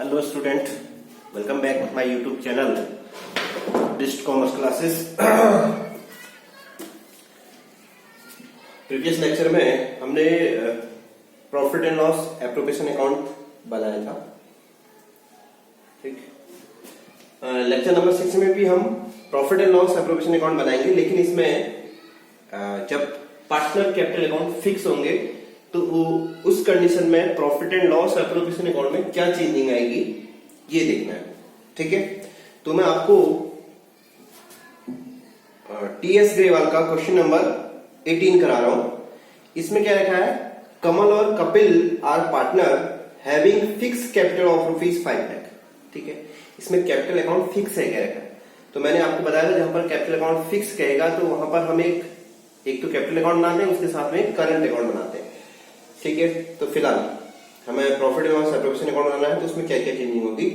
Hello student, welcome back my YouTube channel डिस्ट commerce classes. Previous lecture में हमने profit and loss appropriation account बनाया था। ठीक, लेक्चर नंबर 6 में भी हम प्रॉफिट एंड लॉस एप्रोप्रिएशन अकाउंट बनाएंगे, लेकिन इसमें जब पार्टनर कैपिटल अकाउंट फिक्स होंगे तो उस कंडीशन में profit and loss appropriation account में क्या चेंजिंग आएगी ये देखना है। ठीक है, तो मैं आपको टीएस ग्रेवाल का क्वेश्चन नंबर 18 करा रहा हूं। इसमें क्या लिखा है, कमल और Kapil are partner having fix capital of ₹5 lakh. ठीक है, इसमें कैपिटल अकाउंट फिक्स है क्या लिखा है। तो मैंने आपको बताया था जहां पर कैपिटल अकाउंट फिक्स कहेगा तो वहां पर हम एक तो कैपिटल अकाउंट बनाते हैं, उसके साथ में करंट अकाउंट बनाते हैं। ठीक है, तो फिलहाल हमें profit and loss appropriation account बनाना है, तो उसमें क्या क्या चेंजिंग होगी।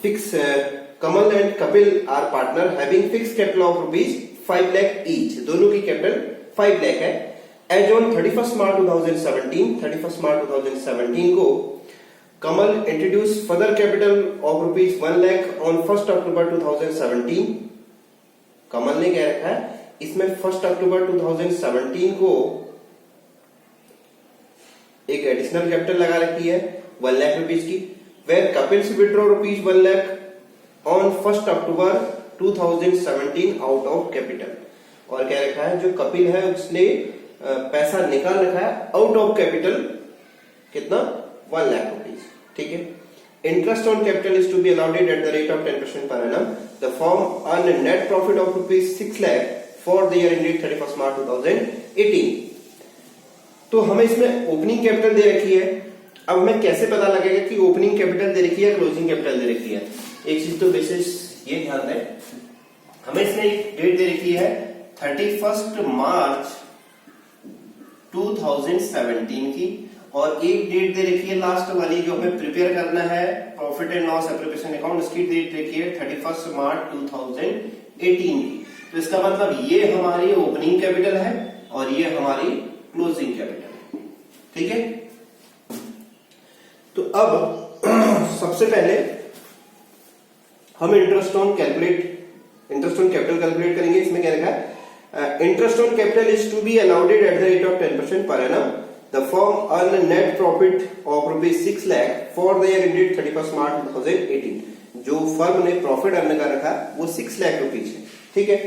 Fix Kamal and Kapil are partner having fix capital of ₹5 lakh each. दोनों की कैपिटल 5 लाख है। एज ऑन 31 मार्च 2017 को Kamal introduce further capital of ₹1 lakh on 1 October 2017। Kamal ने क्या रखा है, इसमें 1 अक्टूबर 2017 को एक एडिशनल कैपिटल लगा रखी है ₹1 लाख की। वेयर कपिल से withdraw ₹1 lakh on 1 October 2017 out of capital. और क्या रखा है, जो कपिल है उसने पैसा निकाल रखा है आउट ऑफ कैपिटल, कितना, ₹1 लाख। ठीक है, interest on capital is to be allowed at the rate of 10% per annum. The firm earn net profit of ₹6 lakh for the year ended 31 March 2018। तो हमें इसमें ओपनिंग कैपिटल दे रखी है। अब हमें कैसे पता लगेगा कि ओपनिंग कैपिटल दे रखी है, क्लोजिंग कैपिटल दे रखी है। एक चीज तो विशेष ये ध्यान दें, हमें इसमें एक डेट दे रखी है 31 मार्च 2017 की, और एक डेट दे रखी है लास्ट वाली जो हमें प्रिपेयर करना है profit and loss appropriation account, उसकी डेट रखी है 31 मार्च 2018 की। तो इसका मतलब ये हमारी ओपनिंग कैपिटल है और ये हमारी क्लोजिंग कैपिटल। ठीक है, तो अब सबसे पहले हम इंटरेस्ट ऑन कैपिटल कैलकुलेट करेंगे। इसमें क्या लिखा है, interest on capital is to be allowed at the rate of 10% per annum. The firm earn net profit of ₹6 lakh for the year ended 31 March 2018। जो फर्म ने प्रॉफिट अर्न कर रखा वो ₹6 लाख है। ठीक है,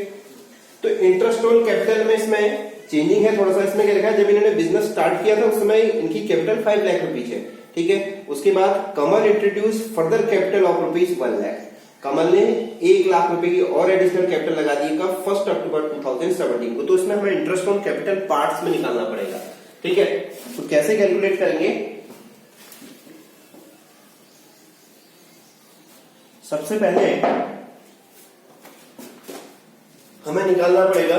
तो इंटरेस्ट ऑन कैपिटल में इसमें चेंजिंग है थोड़ा सा। इसमें क्या लिखा है, जब इन्होंने बिजनेस स्टार्ट किया था उस समय इनकी कैपिटल ₹5 लाख है। ठीक है, उसके बाद Kamal introduce further capital of ₹1 lakh. Kamal ने ₹1 लाख की और एडिशनल कैपिटल लगा दी 1 अक्टूबर 2017 को। तो इसमें हमें इंटरेस्ट ऑन कैपिटल पार्ट्स में निकालना पड़ेगा। ठीक है, तो कैसे कैलकुलेट करेंगे, सबसे पहले हमें निकालना पड़ेगा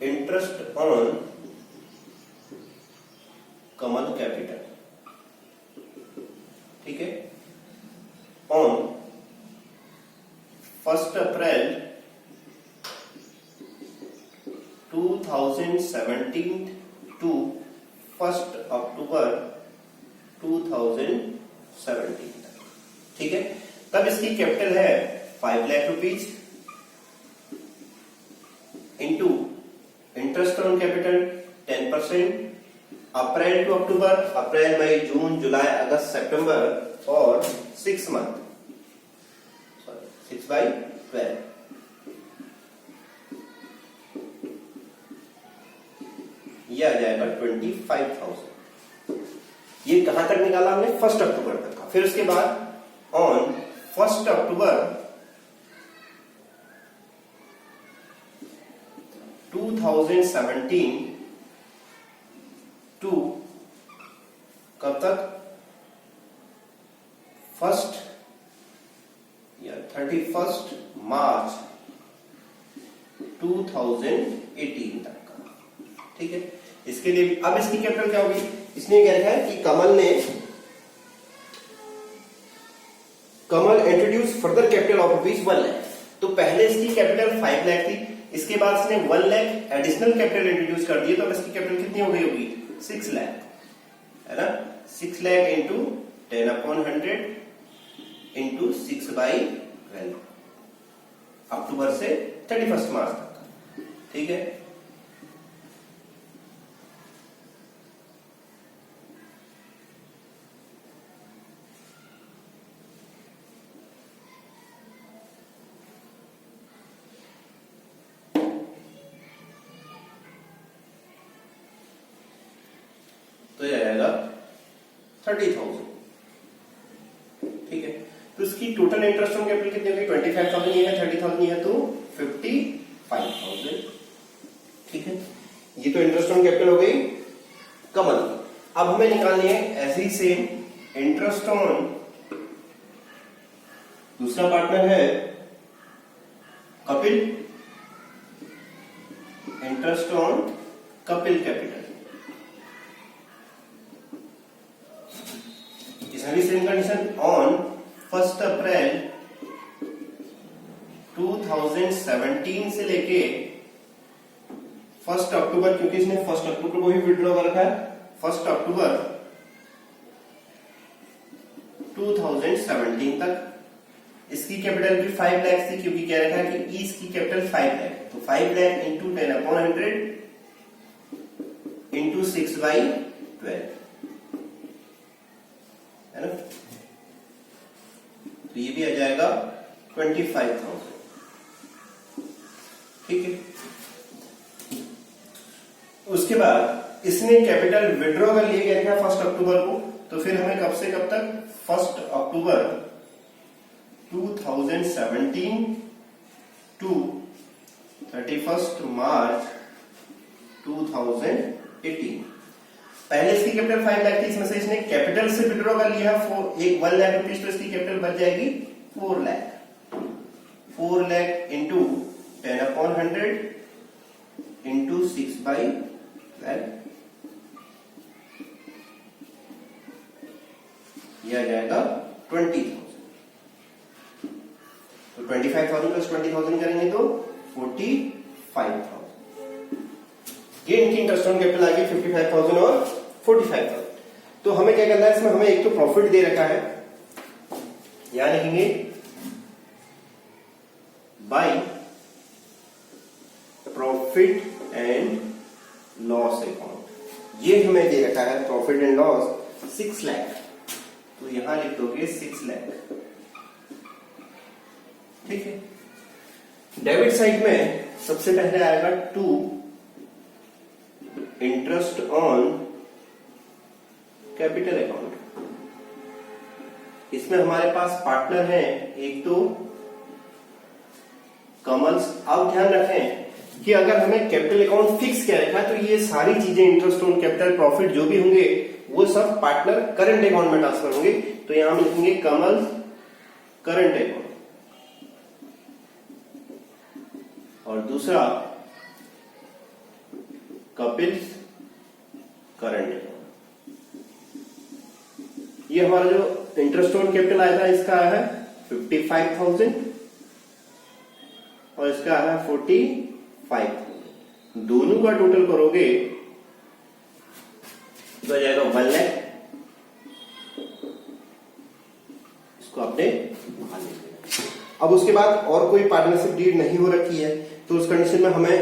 इंटरेस्ट ऑन कमल कैपिटल। ठीक है, ऑन 1 अप्रैल 2017 टू 1 अक्टूबर 2017 तक। ठीक है, तब इसकी कैपिटल है ₹5 lakh into interest on capital 10%, April to October, अप्रैल मई जून जुलाई अगस्त सितंबर, और 6 मंथ, 6/12। ये आ जाएगा 25,000। ये कहां तक निकाला हमने, 1 अक्टूबर तक का। फिर उसके बाद ऑन 1 अक्टूबर 2017 टू कब तक, 31 मार्च 2018 तक का। ठीक है, इसके लिए अब इसकी कैपिटल क्या होगी, इसने क्या लिखा है कि Kamal introduce further capital of ₹1 lakh. तो पहले इसकी कैपिटल 5 लाख थी, इसके बाद इसने 1 लाख एडिशनल कैपिटल इंट्रोड्यूस कर दिए, तो अब इसकी कैपिटल कितनी हो गई होगी, 6 लाख, है ना। 6 लाख इंटू 10/100 इंटू 6/12 अक्टूबर से 31 मार्च तक। ठीक है, तो ये आएगा 30,000। ठीक है, तो इसकी टोटल इंटरेस्ट ऑन कैपिटल कितनी होगी? 25,000 ये है, 30,000 ये है, तो 55,000। ठीक है, ये तो इंटरेस्ट ऑन कैपिटल हो गई कमल। अब हमें निकालनी है ऐसे ही सेम इंटरेस्ट ऑन दूसरा पार्टनर है Kapil, interest on Kapil capital. इसमें भी सेम कंडीशन, ऑन 1 अप्रैल 2017 से लेके 1 अक्टूबर, क्योंकि इसने 1 अक्टूबर को ही विड्रॉ कर रखा है, 1 अक्टूबर 2017 तक इसकी कैपिटल भी 5 लाख थी, क्योंकि कह रखा है कि इसकी कैपिटल 5 लाख, तो 5 लाख इंटू 10/100 इंटू 6/12 है ना, तो ये भी आ जाएगा 25,000। ठीक है, उसके बाद इसने कैपिटल विड्रॉ कर लिए गया था 1 अक्टूबर को, तो फिर हमें कब से कब तक? 1 अक्टूबर 2017 टू 31 मार्च 2018। पहले इसकी कैपिटल 5 लाख थी, इसमें से इसने कैपिटल से विड्रॉ कर लिया 1 लाख रुपीज, तो इसकी कैपिटल बच जाएगी 4 लाख। 4 लाख इंटू 10/100 इंटू 6/12, यह आ जाएगा 20,000। तो 25,000 प्लस 20,000 करेंगे तो 45,000। ये इनकी इंटरेस्ट ऑन कैपिटल आ गई 55,000 और 45,000। तो हमें क्या करना है इसमें? हमें एक तो प्रॉफिट दे रखा है, यहां लिखेंगे by profit and loss account. ये हमें दे रखा है प्रॉफिट एंड लॉस 6 लाख, तो यहां लिख दोगे 6 लाख। ठीक है, डेबिट साइड में सबसे पहले आएगा 2 इंटरेस्ट ऑन कैपिटल अकाउंट। इसमें हमारे पास पार्टनर हैं एक तो कमल्स। अब ध्यान रखें कि अगर हमें कैपिटल अकाउंट फिक्स किया रखा है तो ये सारी चीजें इंटरेस्ट ऑन कैपिटल, प्रॉफिट जो भी होंगे वो सब पार्टनर करंट अकाउंट में ट्रांसफर होंगे। तो यहां हम लिखेंगे कमल्स करंट अकाउंट, और दूसरा कपिल्स करंट अकाउंट। ये हमारा जो इंटरेस्ट ऑन कैपिटल आया था इसका आया है 55,000 और इसका आया है 45,000। दोनों का टोटल करोगे तो आ जाएगा 1 लाख। इसको आपने बाहर ले लिया। अब उसके बाद और कोई पार्टनरशिप डीड नहीं हो रखी है, तो उस कंडीशन में हमें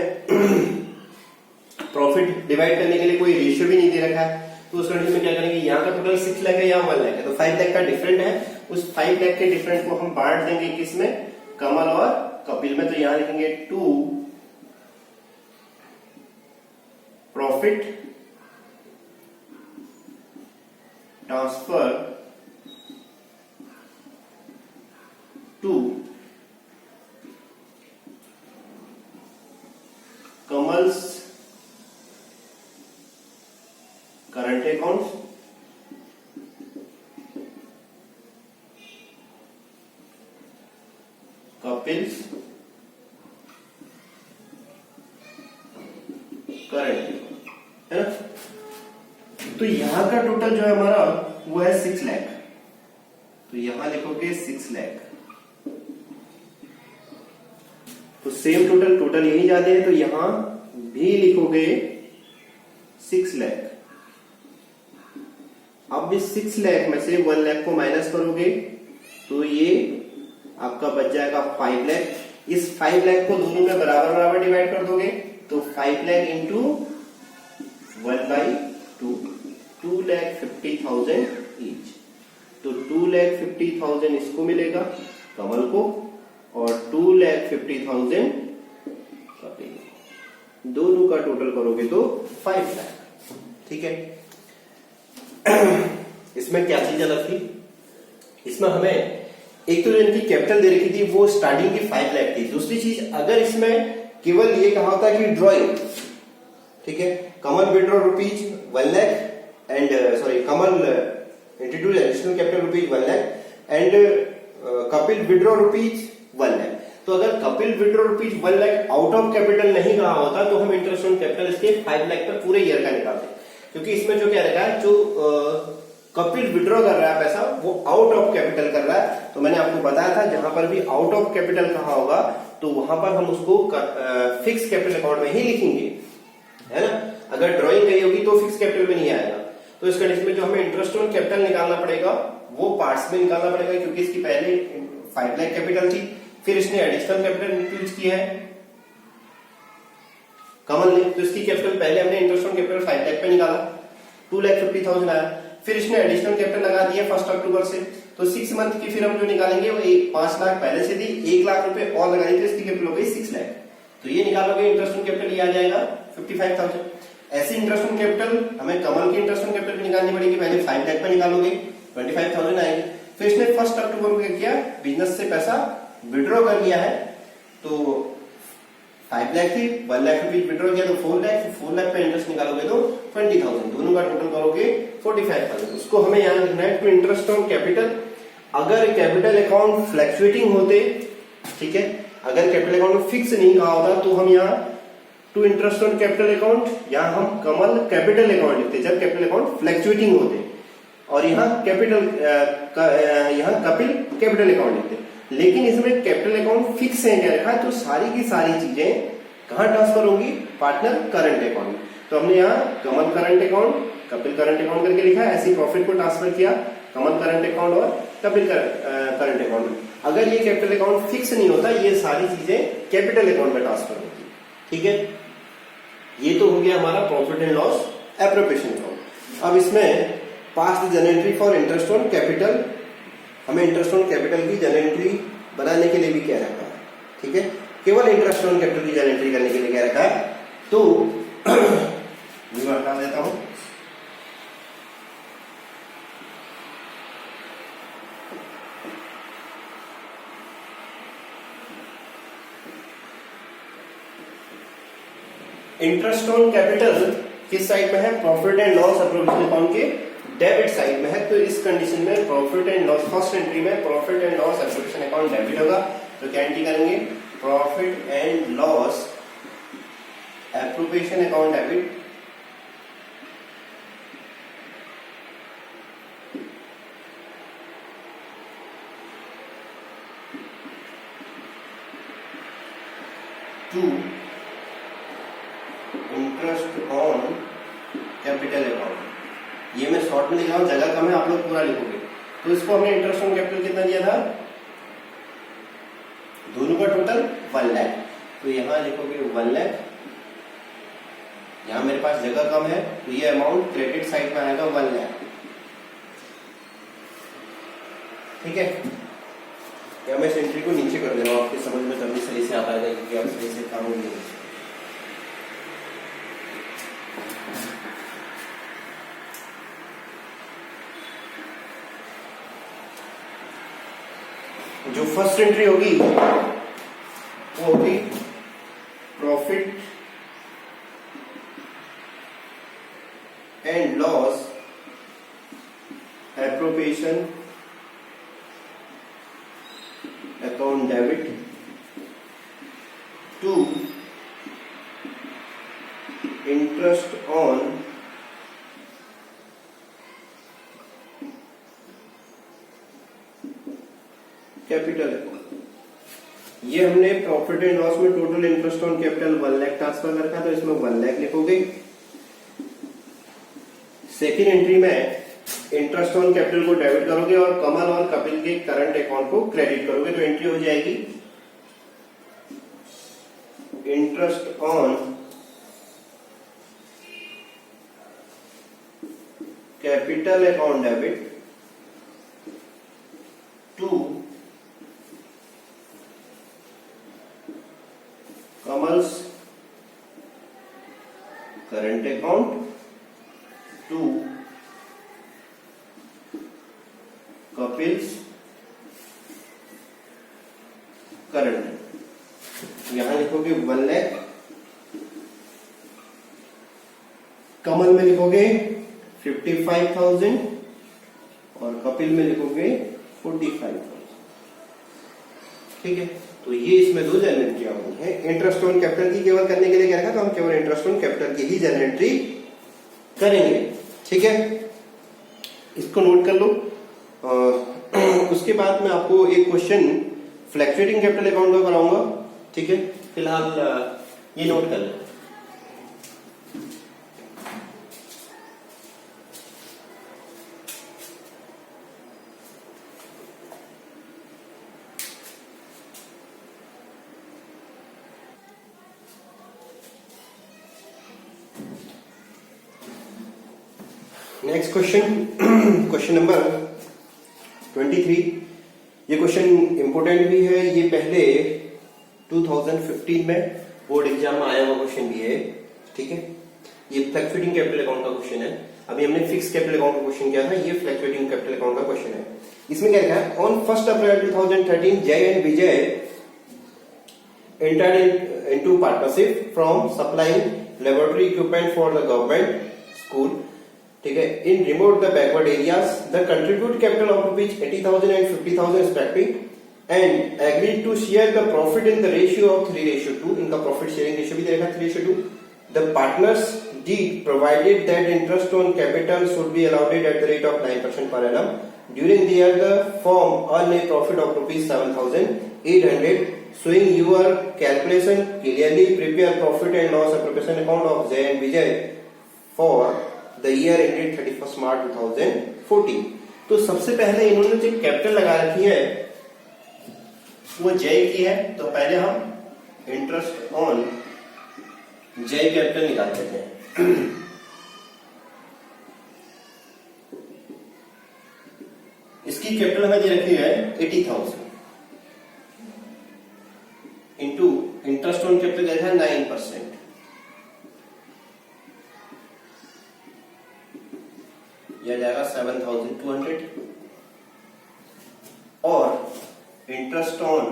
प्रॉफिट डिवाइड करने के लिए कोई रेशियो भी नहीं दे रखा है। तो उस कंडीशन में क्या करेंगे? यहाँ का टोटल 6 लाख है, यहाँ 1 लाख है, तो 5 लाख का डिफरेंट है। उस 5 लाख के डिफरेंट को हम बांट देंगे किसमें? कमल और कपिल में। तो यहां लिखेंगे 2 profit transfer to Kamal's current account Kapil's current, है ना? तो यहां का टोटल जो है हमारा वो है 6 लाख। तो यहां लिखोगे 6 लाख। तो सेम टोटल यही जाते हैं, तो यहां भी लिखोगे 6 लाख। अब इस 6 लाख में से 1 लाख को माइनस करोगे तो ये आपका बच जाएगा 5 लाख। इस 5 लाख को दोनों में बराबर बराबर डिवाइड कर दोगे तो 5 लाख इंटू 1/2, 2,50,000 ईच। तो 2,50,000 इसको मिलेगा कमल को और 2,50,000 कपिल। दोनों का टोटल करोगे तो 5 लाख। ठीक है। इसमें क्या चीज अलग थी, इसमें हमें एक तो इनकी कैपिटल दे रखी थी वो स्टार्टिंग की 5 लाख थी। दूसरी चीज अगर इसमें केवल ये कहा होता कि ड्रॉइंग, ठीक है, Kamal withdraw rupees 1 lakh and Kamal introduce additional capital rupees 1 lakh and Kapil withdraw rupees 1 lakh. तो अगर Kapil withdraw rupees 1 lakh out of capital नहीं कहा होता तो हम इंटरेस्ट ऑन कैपिटल इसके 5 लाख पर पूरे ईयर का निकालते, क्योंकि इसमें जो क्या रखा है, जो कपिल विड्रॉ कर रहा है पैसा वो आउट ऑफ कैपिटल कर रहा है। तो मैंने आपको बताया था जहां पर भी आउट ऑफ कैपिटल कहा होगा तो वहां पर हम उसको फिक्स कैपिटल अकाउंट में ही लिखेंगे, है ना। अगर ड्राइंग कही होगी तो फिक्स कैपिटल में नहीं आएगा। तो इस कंडीशन में जो हमें इंटरेस्ट ऑन कैपिटल निकालना पड़ेगा वो पार्ट्स में निकालना पड़ेगा, क्योंकि इसकी पहले 5 लाख कैपिटल थी, फिर इसने एडिशनल कैपिटल इंट्रोड्यूस किया है कमल ने, तो इसकी कैपिटल पहले हमने इंटरेस्ट ऑन कैपिटल 5 लाख पे निकाला, 2,50,000 आया। फिर इसने एडिशनल कैपिटल लगा दिया 1 अक्टूबर से, तो 6 मंथ की फिर हम जो निकालेंगे वो 5 लाख पहले से थी, 1 लाख रुपए और लगाई तो इसकी कैपिटल हो गई 6 लाख। तो ये निकालोगे इंटरेस्ट ऑन कैपिटल ये आ जाएगा 55,000। ऐसे इंटरेस्ट ऑन कैपिटल हमें कमल की इंटरेस्ट ऑन कैपिटल निकालनी पड़ेगी, पहले 5 लाख पे निकालोगे 25,000 आएगी। फिर इसने 1 अक्टूबर को क्या किया, बिजनेस से पैसा विड्रॉ कर लिया है, तो 5 लाख थी, 1 लाख रुपीज विड्रॉ किया तो 4 लाख, 4 लाख पे इंटरेस्ट निकालोगे तो 20,000, दोनों का टोटल करोगे 45,000। उसको हमें यहाँ लिखना है टू इंटरेस्ट ऑन कैपिटल। अगर कैपिटल अकाउंट फ्लक्चुएटिंग होते, ठीक है, अगर कैपिटल अकाउंट फिक्स नहीं कहा होता तो हम यहाँ to interest on capital account, यहाँ हम कमल कैपिटल अकाउंट लिखते जब कैपिटल अकाउंट फ्लक्चुएटिंग होते, और यहाँ यहाँ कपिल कैपिटल अकाउंट लिखते। लेकिन इसमें कैपिटल अकाउंट फिक्स है क्या रखा, तो सारी की सारी चीजें कहाँ ट्रांसफर होंगी, पार्टनर करंट अकाउंट। तो हमने यहाँ Kamal current account Kapil current account करके लिखा है, ऐसी प्रॉफिट को ट्रांसफर किया कमल करंट अकाउंट और कपिल करंट अकाउंट में। अगर ये कैपिटल अकाउंट फिक्स नहीं होता ये सारी चीजें कैपिटल अकाउंट में ट्रांसफर होती, ठीक है। ये तो हो गया हमारा profit and loss appropriation account. अब इसमें pass the journal entry for interest on capital, हमें इंटरेस्ट ऑन कैपिटल की जनरल एंट्री बनाने के लिए भी क्या रखा है, ठीक है, केवल इंटरेस्ट ऑन कैपिटल की जनरल एंट्री करने के लिए क्या रखा है। तो मैं हटा देता हूं, इंटरेस्ट ऑन कैपिटल किस साइड में है, profit and loss appropriation account के डेबिट साइड में है। तो इस कंडीशन में profit and loss first entry में profit and loss appropriation account debit होगा, तो क्या एंट्री करेंगे, profit and loss appropriation account debit to interest on capital account. ये मैं शॉर्ट में लिख रहा हूं, जगह कम है, आप लोग पूरा लिखोगे। तो इसको हमने इंटरेस्ट ऑन कैपिटल कितना दिया था, दोनों का टोटल 1 लाख, तो यहां लिखोगे 1 लाख, यहां मेरे पास जगह कम है तो ये अमाउंट क्रेडिट साइड में आएगा 1 लाख, ठीक है। या मैं इस एंट्री को नीचे कर दे रहा हूं, आपकी समझ में तभी सही से आ पाएगा, क्योंकि आप सही से काम नहीं। जो फर्स्ट एंट्री होगी वो होगी profit and loss appropriation account debit to interest on capital account. ये हमने प्रॉफिट एंड लॉस में total interest on capital 1 lakh transfer कर रखा, तो इसमें 1 लाख लिखोगे। सेकेंड एंट्री में इंटरेस्ट ऑन कैपिटल को डेबिट करोगे और कमल और कपिल के करंट अकाउंट को क्रेडिट करोगे, तो एंट्री हो जाएगी interest on capital account debit to Kamal's current account to Kapil's current. यहां लिखोगे 1 लाख, कमल में लिखोगे 55,000 और कपिल में लिखोगे 45,000। ठीक है, तो ये इसमें दो जर्नल एंट्रियां होनी है। इंटरेस्ट ऑन कैपिटल की केवल करने के लिए क्या रखा, तो हम केवल इंटरेस्ट ऑन कैपिटल की ही जर्नल एंट्री करेंगे। ठीक है, इसको नोट कर लो। उसके बाद मैं आपको एक क्वेश्चन फ्लक्चुएटिंग कैपिटल अकाउंट का कराऊंगा। ठीक है, फिलहाल ये नोट कर लो। Next question, question number 23। ये क्वेश्चन इंपोर्टेंट भी है, ये पहले 2015 में बोर्ड एग्जाम में आया हुआ क्वेश्चन भी है। ठीक है, ये फ्लक्चुएटिंग कैपिटल अकाउंट का क्वेश्चन है। अभी हमने फिक्स कैपिटल अकाउंट का क्वेश्चन किया था, ये फ्लक्चुएटिंग कैपिटल अकाउंट का क्वेश्चन है। इसमें क्या लिखा है, on 1 April 2013 Jai and Vijay entered into partnership from supplying laboratory equipment for the government school. ठीक है, in remote the backward areas the contribute capital of rupees 80,000 and 50,000 respective and agreed to share the profit in the ratio of 3:2। इनका profit sharing ratio भी देगा 3:2। The partners deed provided that interest on capital should be allowed at the rate of 9% per annum during the year the firm earned a profit of rupees 7,800. Showing your calculation clearly, prepare profit and loss appropriation account of Jay and Vijay for the year ended 31st March 2014। तो सबसे पहले इन्होंने जो capital लगा रखी है वो जय की है, तो पहले हम इंटरेस्ट ऑन जय कैपिटल निकाल देते हैं। इसकी कैपिटल हमें दे रखी है 80,000 इंटू इंटरेस्ट ऑन कैपिटल क्या है 9%, यह जाएगा 7,200 और interest on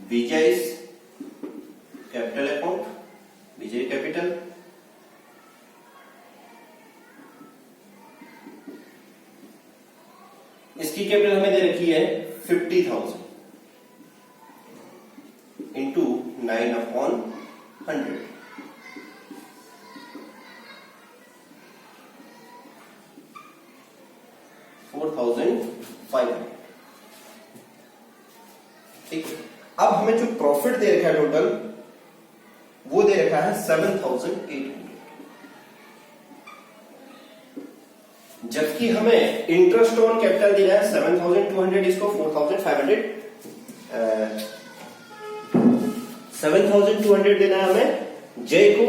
Vijay capital account, Vijay capital, इसकी कैपिटल हमें दे रखी है 50,000 इंटू 9/100, 4,500। ठीक है, अब हमें जो प्रॉफिट दे रखा है टोटल वो दे रखा है 7,800, जबकि हमें इंटरेस्ट ऑन कैपिटल देना है 7,200, इसको 4,500, 7,200 देना है हमें जय को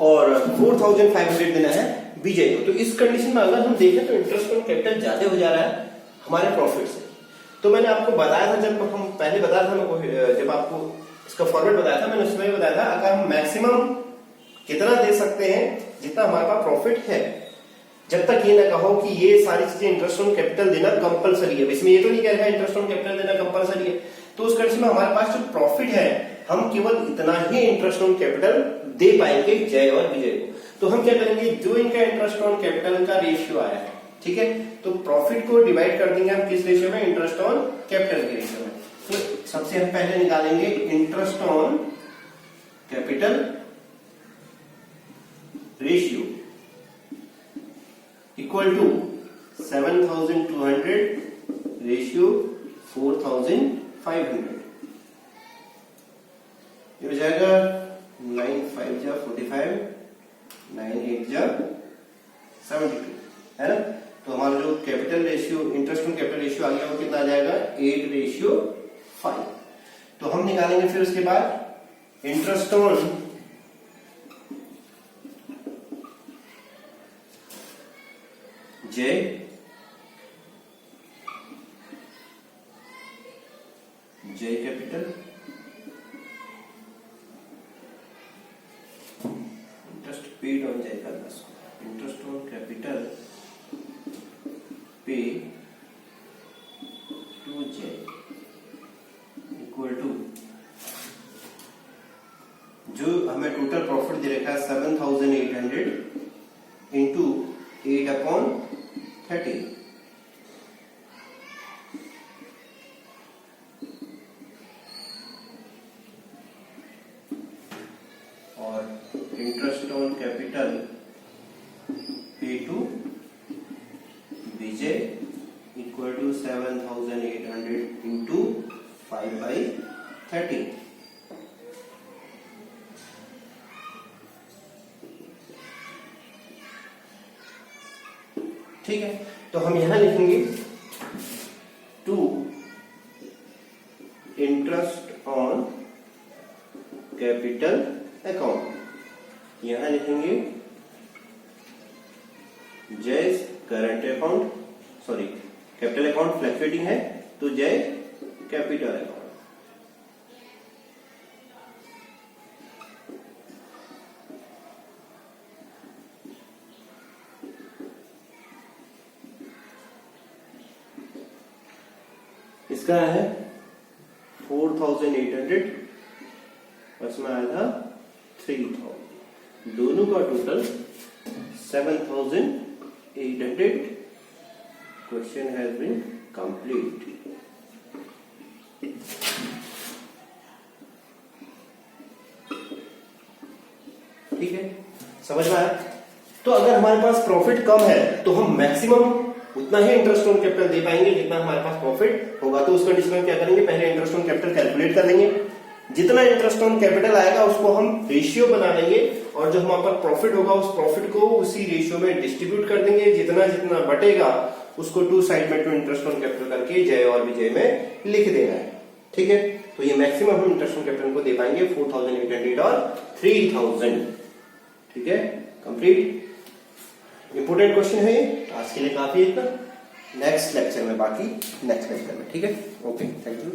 और 4,500 देना है विजय को। तो इस कंडीशन में अगर हम देखें तो इंटरेस्ट ऑन कैपिटल ज्यादा हो जा रहा है हमारे प्रॉफिट से। तो मैंने आपको बताया था, जब हम पहले बताया था, मैं जब आपको इसका फॉर्मेट बताया था, मैंने उसमें बताया था अगर हम मैक्सिमम कितना दे सकते हैं जितना हमारे पास प्रॉफिट है, जब तक ये ना कहो कि ये सारी चीजें इंटरेस्ट ऑन कैपिटल देना कंपलसरी है। इसमें ये तो नहीं कह रहा है इंटरेस्ट ऑन कैपिटल देना कंपलसरी है, तो उस कंडीशन में हमारे पास जो प्रॉफिट है हम केवल इतना ही इंटरेस्ट ऑन कैपिटल दे पाएंगे जय और विजय को। तो हम क्या करेंगे, जो इनका इंटरेस्ट ऑन कैपिटल का रेशियो आया है, ठीक है, तो प्रॉफिट को डिवाइड कर देंगे हम किस रेशियो में, इंटरेस्ट ऑन कैपिटल के रेशियो में। तो सबसे हम पहले निकालेंगे interest on capital ratio equal to 7,200 ratio 4,500। ये हो जाएगा 9 5 जा 45, 9 8 जा 72 है ना। तो हमारा जो capital ratio, interest on capital ratio आ गया वो कितना आ जाएगा 8:5। तो हम निकालेंगे फिर उसके बाद interest on J capital interest paid on J करना, इंटरेस्ट ऑन कैपिटल पे टू जे इक्वल टू, जो हमें टोटल प्रॉफिट दे रखा है 7,800 इंटू 8/30, और इंटरेस्ट ऑन कैपिटल पे टू बीजे इक्वल टू 7,800 इंटू 5/30। ठीक है, तो हम यहां लिखेंगे to interest on capital account, यहां लिखेंगे Jai current account, sorry capital account fluctuating है तो जय कैपिटल अकाउंट। इसका है 4,800 और इसमें आया था 3,000, दोनों का total 7,800। Question has been complete. ठीक है, समझ में आया। तो अगर हमारे पास प्रॉफिट कम है तो हम मैक्सिमम उतना ही इंटरेस्ट ऑन कैपिटल दे पाएंगे जितना हमारे पास प्रॉफिट होगा। तो उस कंडीशन में क्या करेंगे, पहले इंटरेस्ट ऑन कैपिटल कैलकुलेट कर लेंगे, जितना इंटरेस्ट ऑन कैपिटल आएगा उसको हम रेशियो बना लेंगे, और जो हमारे पास प्रॉफिट होगा उस प्रॉफिट को उसी रेशियो में डिस्ट्रीब्यूट कर देंगे, जितना जितना बटेगा उसको टू साइड में टू इंटरेस्ट ऑन कैपिटल करके जय और विजय में लिख देना है। ठीक है, तो ये मैक्सिमम हम इंटरेस्ट ऑन कैपिटल को दे पाएंगे 4,800 और 3,000। ठीक है, कंप्लीट। इंपोर्टेंट क्वेश्चन है ये, आज के लिए काफी है इतना। नेक्स्ट लेक्चर में बाकी नेक्स्ट लेक्चर में। ठीक है, ओके, थैंक यू।